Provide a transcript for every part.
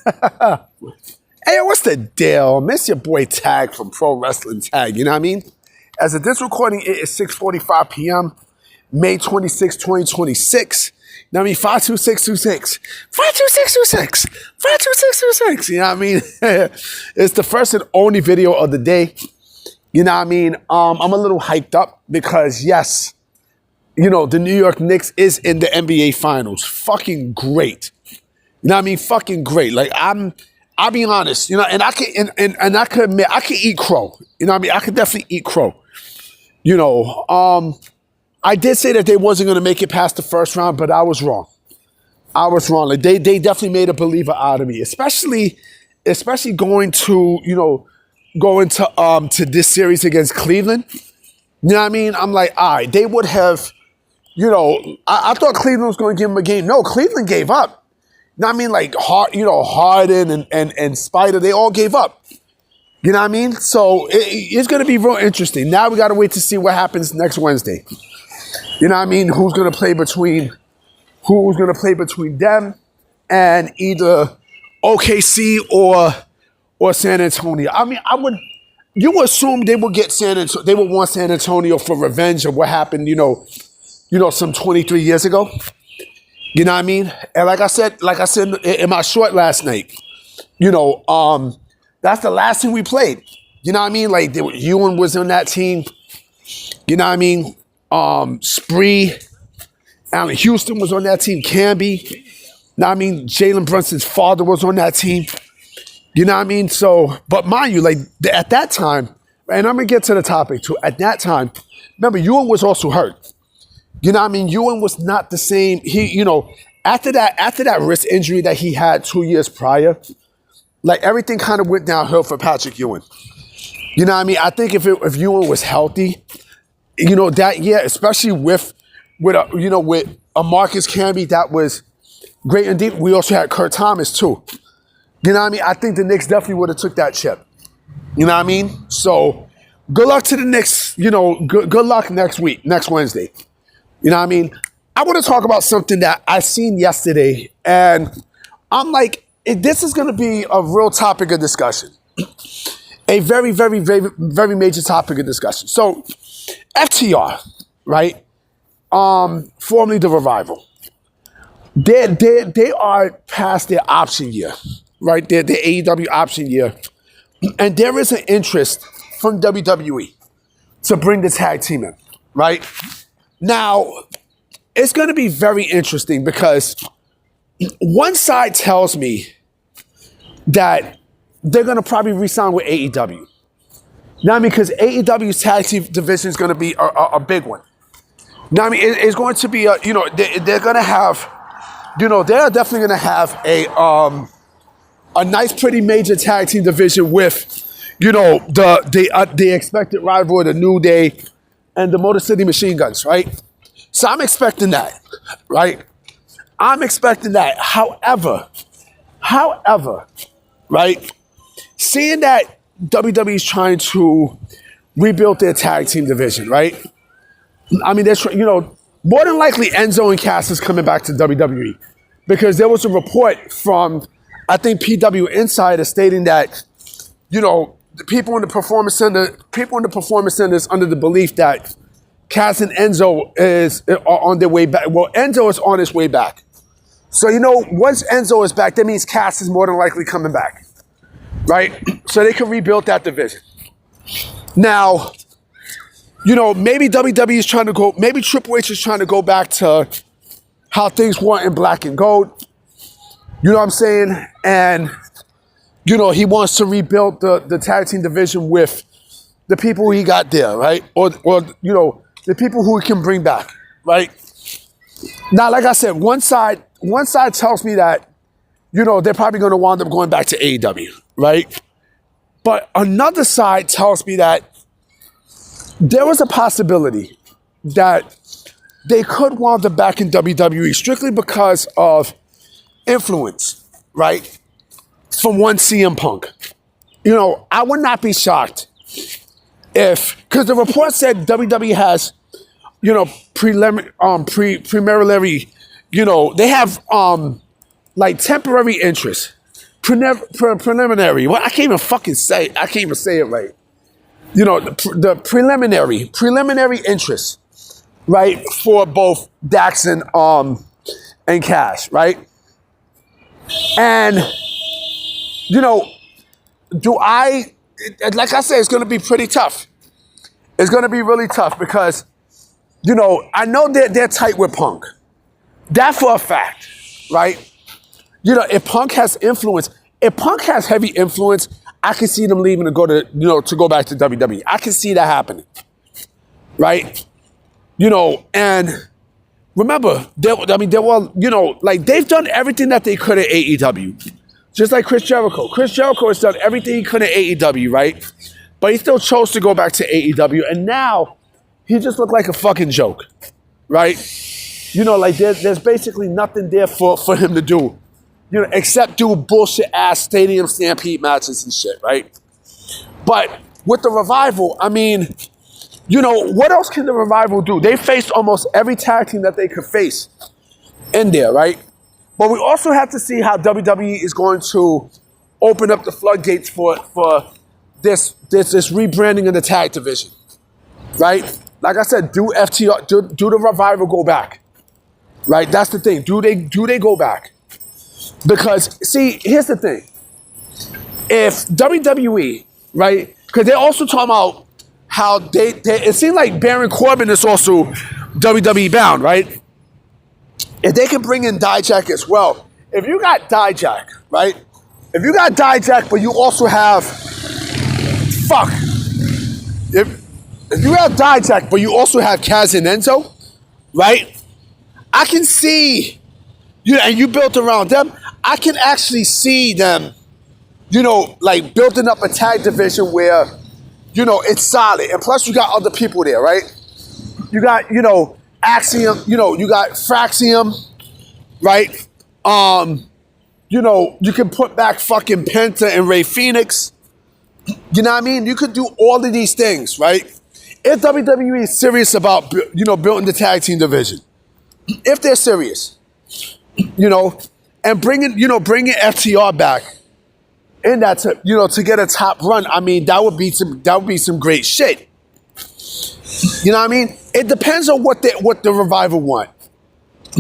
Hey, what's the deal? Miss your boy Tag from Pro Wrestling Tag, you know what I mean? As of this recording, it is 6:45 p.m., May 26, 2026. You know what I mean? 52626. 52626. 52626. You know what I mean? It's the first and only video of the day. You know what I mean? I'm a little hyped up because, yes, you know, the New York Knicks is in the NBA Finals. Fucking great. You know what I mean? Fucking great. Like, I'll be honest, you know, and I can and I can admit I can eat crow. You know what I mean? I could definitely eat crow. You know, I did say that they wasn't gonna make it past the first round, but I was wrong. I was wrong. Like they definitely made a believer out of me, especially going to, you know, to this series against Cleveland. You know what I mean? I'm like, all right, they would have, you know, I thought Cleveland was gonna give them a game. No, Cleveland gave up. You know what I mean? Like, Harden and Spider, they all gave up. You know what I mean? So it's going to be real interesting. Now we got to wait to see what happens next Wednesday. You know what I mean? Who's going to play between them and either OKC or San Antonio. I mean, you would assume they would get they would want San Antonio for revenge of what happened, you know, some 23 years ago. You know what I mean? And like I said in my short last night, you know, that's the last thing we played. You know what I mean? Like Ewan was on that team. You know what I mean? Spree, Allen Houston was on that team. Camby. You know what I mean? Jalen Brunson's father was on that team. You know what I mean? So, but mind you, like at that time, and I'm gonna get to the topic too. At that time, remember Ewan was also hurt. You know what I mean? Ewan was not the same. He, you know, after that wrist injury that he had 2 years prior, like everything kind of went downhill for Patrick Ewing. You know what I mean? I think if Ewing was healthy, you know, that year, especially with a Marcus Camby, that was great and deep. We also had Kurt Thomas too. You know what I mean? I think the Knicks definitely would have took that chip. You know what I mean? So good luck to the Knicks. You know, good luck next Wednesday. You know what I mean? I want to talk about something that I seen yesterday, and I'm like, this is going to be a real topic of discussion. A very, very, very, very major topic of discussion. So, FTR, right? Formerly the Revival. They are past their option year, right? Their AEW option year. And there is an interest from WWE to bring the tag team in, right? Now, it's going to be very interesting because one side tells me that they're going to probably re-sign with AEW. Now, because AEW's tag team division is going to be a big one. Now, I mean, it's going to be, you know, they're going to have, you know, they're definitely going to have a nice, pretty major tag team division with, you know, the expected rival, the New Day, and the Motor City Machine Guns, right? So I'm expecting that, right? I'm expecting that. However, right? Seeing that WWE is trying to rebuild their tag team division, right? I mean, you know, more than likely Enzo and Cass is coming back to WWE because there was a report from, I think, PW Insider stating that, you know, the people in the performance center is under the belief that Cass and Enzo are on their way back. Well, Enzo is on his way back. So, you know, once Enzo is back, that means Cass is more than likely coming back, right? So they can rebuild that division. Now, you know, maybe WWE is trying to go, maybe Triple H is trying to go back to how things were in Black and Gold. You know what I'm saying? And, you know, he wants to rebuild the tag team division with the people he got there, right? Or you know, the people who he can bring back, right? Now, like I said, one side tells me that, you know, they're probably going to wind up going back to AEW, right? But another side tells me that there was a possibility that they could wind up back in WWE strictly because of influence, right? From one CM Punk. You know, I would not be shocked because the report said WWE has, you know, preliminary, you know, they have like temporary interest preliminary. Well, I can't even fucking say. I can't even say it right. You know, the preliminary interest, right, for both Dax and Cash, right? And you know, like I said, it's going to be pretty tough. It's going to be really tough because, you know, I know they're tight with Punk. That for a fact, right? You know, if Punk has influence, if Punk has heavy influence, I can see them leaving to go back to WWE. I can see that happening, right? You know, and remember, there were, you know, like they've done everything that they could at AEW. Just like Chris Jericho. Chris Jericho has done everything he could at AEW, right? But he still chose to go back to AEW, and now he just looked like a fucking joke, right? You know, like there's basically nothing there for him to do, you know, except do bullshit ass stadium stampede matches and shit, right? But with the Revival, I mean, you know, what else can the Revival do? They faced almost every tag team that they could face in there, right? But we also have to see how WWE is going to open up the floodgates for this rebranding of the tag division, right? Like I said, do FTR, do the Revival go back, right? That's the thing. Do they go back? Because see, here's the thing. If WWE, right? Because they're also talking about how they it seems like Baron Corbin is also WWE bound, right? If they can bring in Dijak as well. If you got Dijak, right? If you got Dijak, but you also have If you have Dijak, but you also have Kaz and Enzo, right? I can see, you know, and you built around them. I can actually see them, you know, like building up a tag division where, you know, it's solid. And plus you got other people there, right? You got, you know, Axiom, you know, you got Fraxium, right? You know, you can put back fucking Penta and Rey Fenix. You know what I mean? You could do all of these things, right? If WWE is serious about, you know, building the tag team division, if they're serious, you know, and bringing FTR back in that, to get a top run, I mean, that would be some great shit. You know what I mean? It depends on what the Revival want,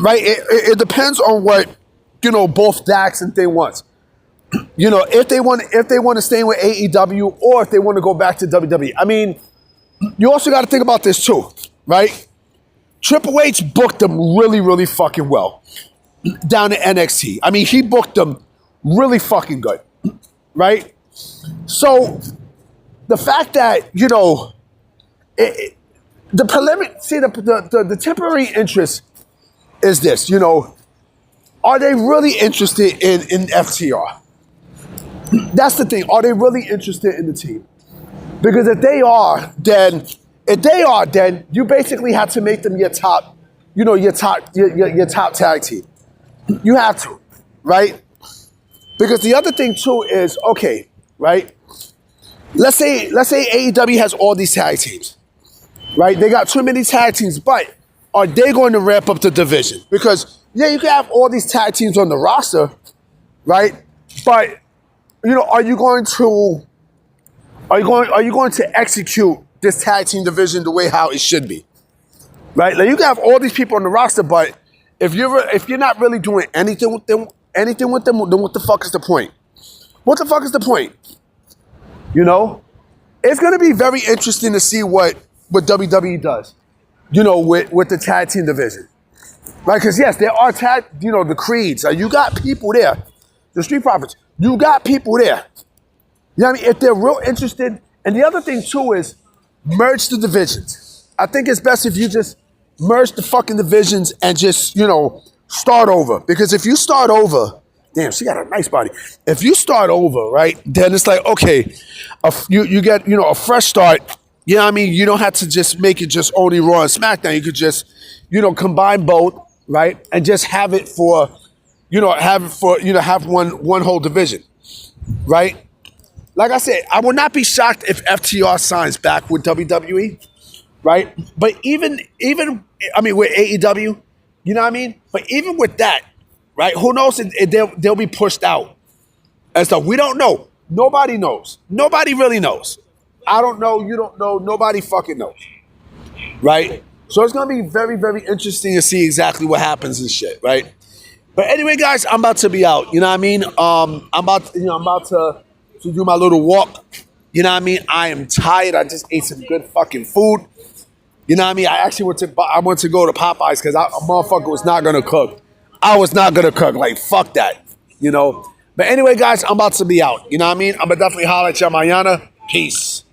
right? It depends on what, you know, both Dax and Thing wants. You know, if they want to stay with AEW or if they want to go back to WWE. I mean, you also got to think about this too, right? Triple H booked them really, really fucking well down at NXT. I mean, he booked them really fucking good, right? So the fact that, you know, the temporary interest is this, you know, are they really interested in FTR? That's the thing. Are they really interested in the team? Because if they are, then you basically have to make them your top tag team. You have to, right? Because the other thing too is, okay, right? Let's say AEW has all these tag teams, right? They got too many tag teams, but are they going to ramp up the division? Because yeah, you can have all these tag teams on the roster, right? But you know, are you going to execute this tag team division the way how it should be, right? Like you can have all these people on the roster, but if you're not really doing anything with them, then what the fuck is the point? What the fuck is the point? You know, it's going to be very interesting to see what WWE does, you know, with the tag team division, right? Because yes, there are the Creeds. You got people there, the Street Profits. You got people there. You know what I mean? If they're real interested. And the other thing too is merge the divisions. I think it's best if you just merge the fucking divisions and just, you know, start over. Because if you start over, damn, she got a nice body. If you start over, right, then it's like, okay, you get, you know, a fresh start. You know what I mean? You don't have to just make it just only Raw and SmackDown. You could just, you know, combine both, right? And just have one whole division, right? Like I said, I would not be shocked if FTR signs back with WWE, right? But even I mean, with AEW, you know what I mean? But even with that, right? Who knows if they'll be pushed out, and stuff. We don't know. Nobody knows. Nobody really knows. I don't know. You don't know. Nobody fucking knows. Right? So it's going to be very, very interesting to see exactly what happens and shit, right? But anyway, guys, I'm about to be out. You know what I mean? I'm about to do my little walk. You know what I mean? I am tired. I just ate some good fucking food. You know what I mean? I actually went to go to Popeyes because a motherfucker was not going to cook. I was not going to cook. Like, fuck that. You know? But anyway, guys, I'm about to be out. You know what I mean? I'm going to definitely holler at y'all mañana. Peace.